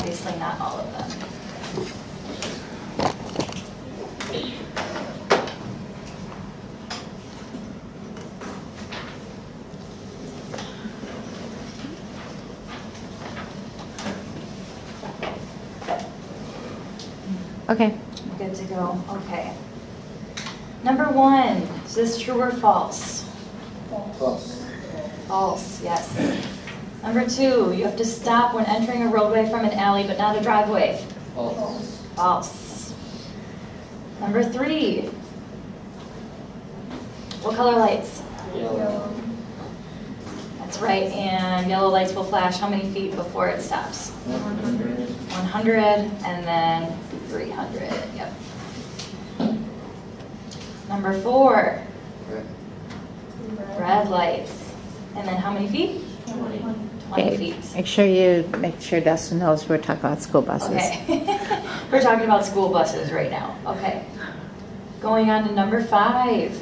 obviously not all of them. Okay. Good to go. Okay. Number 1, is this true or false? False. False, yes. Number 2, you have to stop when entering a roadway from an alley but not a driveway. False. False. Number 3, what color lights? Yellow. That's right, and yellow lights will flash how many feet before it stops? 100. 100 and then 300, yep. Number 4, Red. red lights. And then how many feet? 20 Okay. feet. Make sure Dustin knows we're talking about school buses. Okay. We're talking about school buses right now. Okay. Going on to number 5.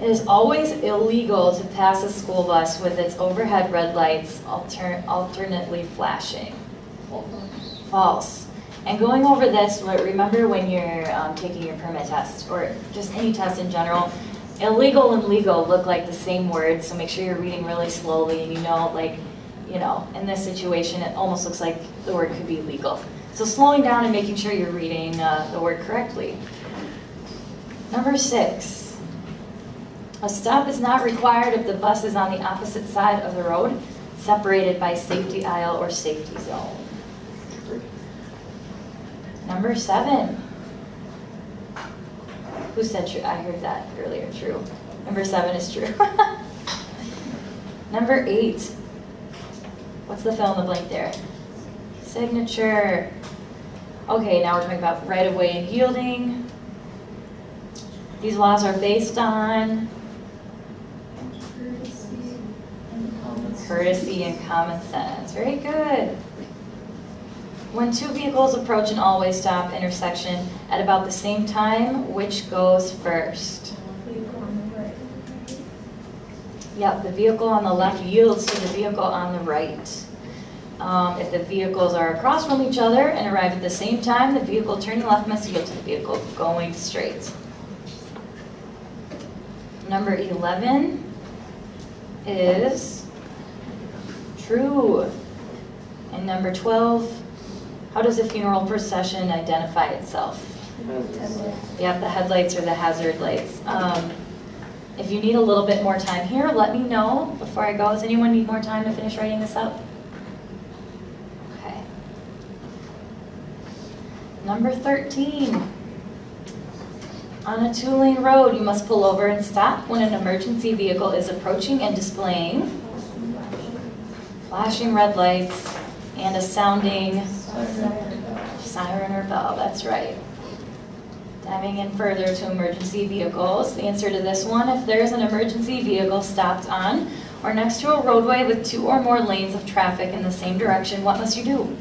It is always illegal to pass a school bus with its overhead red lights alternately flashing. False. False. And going over this, remember when you're taking your permit test, or just any test in general, illegal and legal look like the same word, so make sure you're reading really slowly, and in this situation, it almost looks like the word could be legal. So slowing down and making sure you're reading the word correctly. Number 6, a stop is not required if the bus is on the opposite side of the road, separated by safety aisle or safety zone. True. Number 7. Who said true? I heard that earlier, true. Number 7 is true. Number 8. What's the fill in the blank there? Signature. Okay, now we're talking about right-of-way and yielding. These laws are based on courtesy and common sense. Very good. When 2 vehicles approach an all-way stop intersection at about the same time, which goes first? Yep, the vehicle on the left yields to the vehicle on the right. If the vehicles are across from each other and arrive at the same time, the vehicle turning left must yield to the vehicle going straight. Number 11 is true. And number 12, how does a funeral procession identify itself? Yep, the headlights are the hazard lights. If you need a little bit more time here, let me know before I go. Does anyone need more time to finish writing this up? Okay. Number 13. On a 2-lane road, you must pull over and stop when an emergency vehicle is approaching and displaying flashing red lights and a sounding siren or bell. That's right. Diving in further to emergency vehicles, the answer to this one, if there's an emergency vehicle stopped on or next to a roadway with 2 or more lanes of traffic in the same direction, what must you do?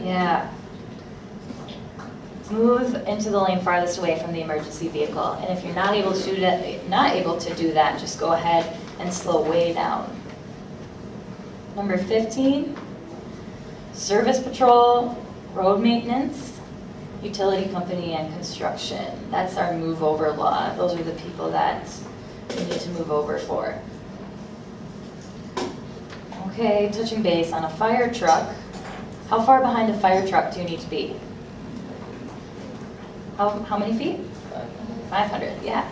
Yeah. Move into the lane farthest away from the emergency vehicle. And if you're not able to do that, just go ahead and slow way down. Number 15, service patrol, road maintenance, utility company, and construction. That's our move over law. Those are the people that we need to move over for. Okay, touching base on a fire truck. How far behind a fire truck do you need to be? How many feet? 500, yeah.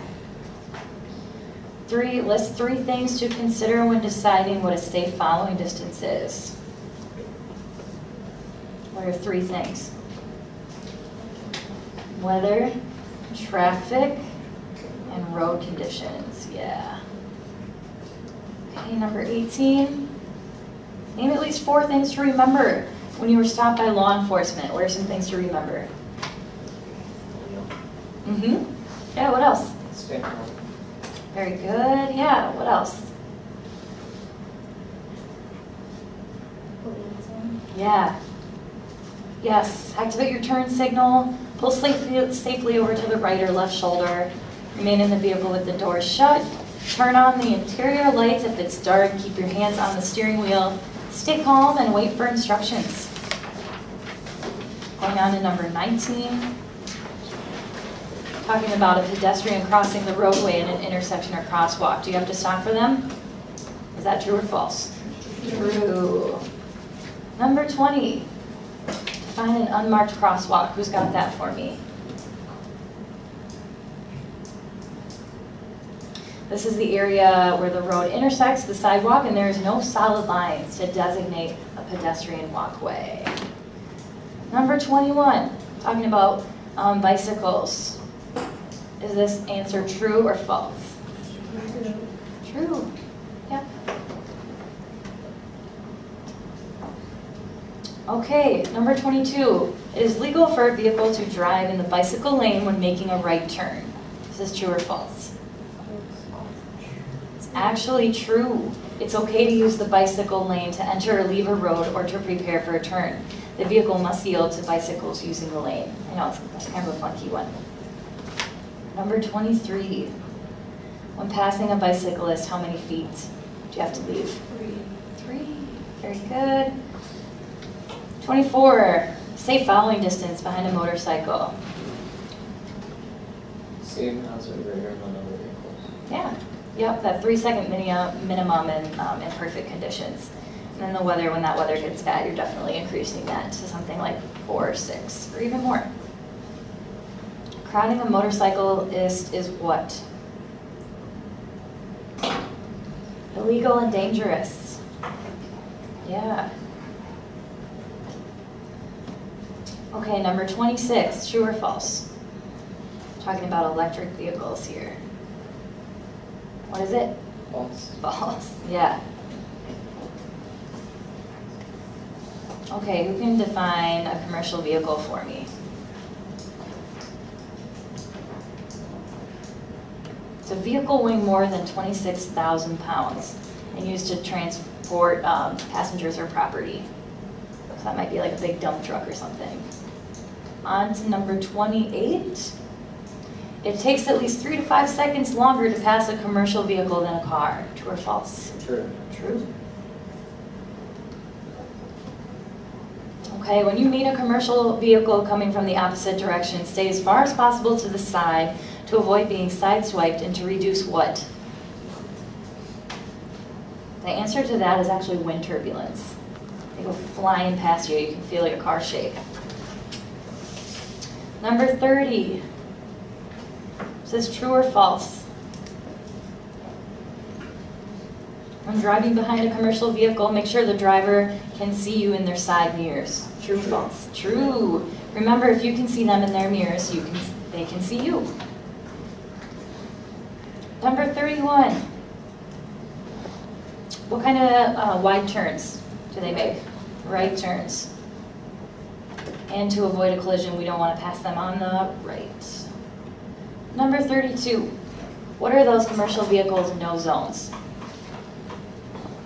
List 3 things to consider when deciding what a safe following distance is. What are 3 things? Weather, traffic, and road conditions, yeah. Okay, number 18. Name at least 4 things to remember when you were stopped by law enforcement. What are some things to remember? Yeah, what else? Very good. Yeah, what else? Yeah. Yes, activate your turn signal. Pull safely over to the right or left shoulder. Remain in the vehicle with the doors shut. Turn on the interior lights if it's dark. Keep your hands on the steering wheel. Stay calm and wait for instructions. Going on to number 19. Talking about a pedestrian crossing the roadway in an intersection or crosswalk. Do you have to stop for them? Is that true or false? True. Number 20. Define an unmarked crosswalk. Who's got that for me? This is the area where the road intersects the sidewalk and there is no solid lines to designate a pedestrian walkway. Number 21, talking about bicycles. Is this answer true or false? True. Yep. Okay, number 22. It is legal for a vehicle to drive in the bicycle lane when making a right turn. Is this true or false? It's actually true. It's okay to use the bicycle lane to enter or leave a road or to prepare for a turn. The vehicle must yield to bicycles using the lane. I know, it's kind of a funky one. Number 23. When passing a bicyclist, how many feet do you have to leave? 3. Very good. 24. Safe following distance behind a motorcycle. Same as or greater than other vehicles. Yeah. Yep, that 3-second minimum in imperfect conditions. And then the weather, when that weather gets bad, you're definitely increasing that to something like 4 or 6, or even more. Crowding a motorcyclist is what? Illegal and dangerous. Yeah. Okay, number 26, true or false? Talking about electric vehicles here. What is it? False. False, yeah. Okay, who can define a commercial vehicle for me? It's a vehicle weighing more than 26,000 pounds and used to transport passengers or property. So that might be like a big dump truck or something. On to number 28. It takes at least 3 to 5 seconds longer to pass a commercial vehicle than a car. True or false? True. True. Okay, when you meet a commercial vehicle coming from the opposite direction, stay as far as possible to the side to avoid being sideswiped and to reduce what? The answer to that is actually wind turbulence. They go flying past you. You can feel your car shake. Number 30. Is this true or false? When driving behind a commercial vehicle, make sure the driver can see you in their side mirrors. True or false? True. Remember, if you can see them in their mirrors, they can see you. Number 31. What kind of wide turns do they make? Right turns. And to avoid a collision, we don't want to pass them on the right. Number 32. What are those commercial vehicles no zones?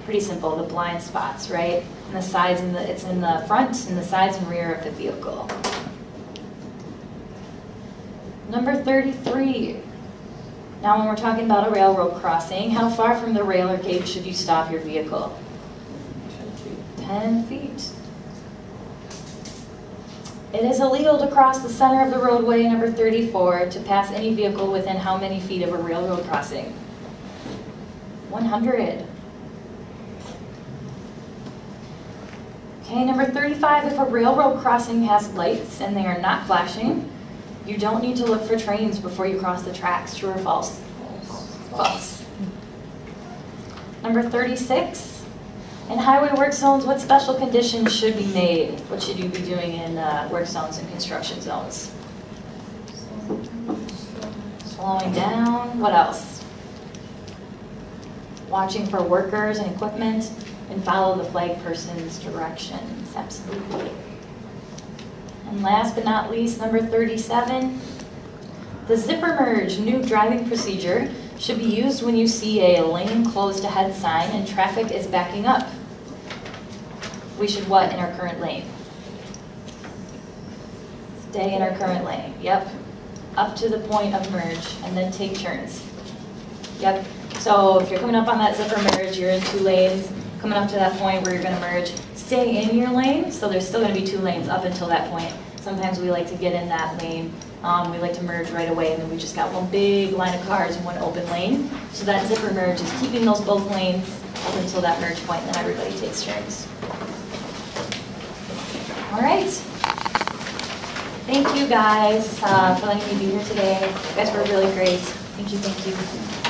Pretty simple, the blind spots, right? And the sides and it's in the front and the sides and rear of the vehicle. Number 33. Now when we're talking about a railroad crossing, how far from the rail or gate should you stop your vehicle? 10 feet. 10 feet. It is illegal to cross the center of the roadway, number 34, to pass any vehicle within how many feet of a railroad crossing? 100. Okay, number 35, if a railroad crossing has lights and they are not flashing, you don't need to look for trains before you cross the tracks. True or false? False. Number 36, in highway work zones, what special conditions should be made? What should you be doing in work zones and construction zones? Slowing down. What else? Watching for workers and equipment, and follow the flag person's directions. Absolutely. And last but not least, number 37, the zipper merge new driving procedure should be used when you see a lane closed ahead sign and traffic is backing up. We should what in our current lane? Stay in our current lane, yep. Up to the point of merge and then take turns. Yep, so if you're coming up on that zipper merge, you're in 2 lanes, coming up to that point where you're gonna merge, stay in your lane, so there's still gonna be 2 lanes up until that point. Sometimes we like to get in that lane, we like to merge right away, and then we just got one big line of cars and one open lane. So that zipper merge is keeping those both lanes up until that merge point, and then everybody takes turns. All right. Thank you guys for letting me be here today. You guys were really great. Thank you, thank you.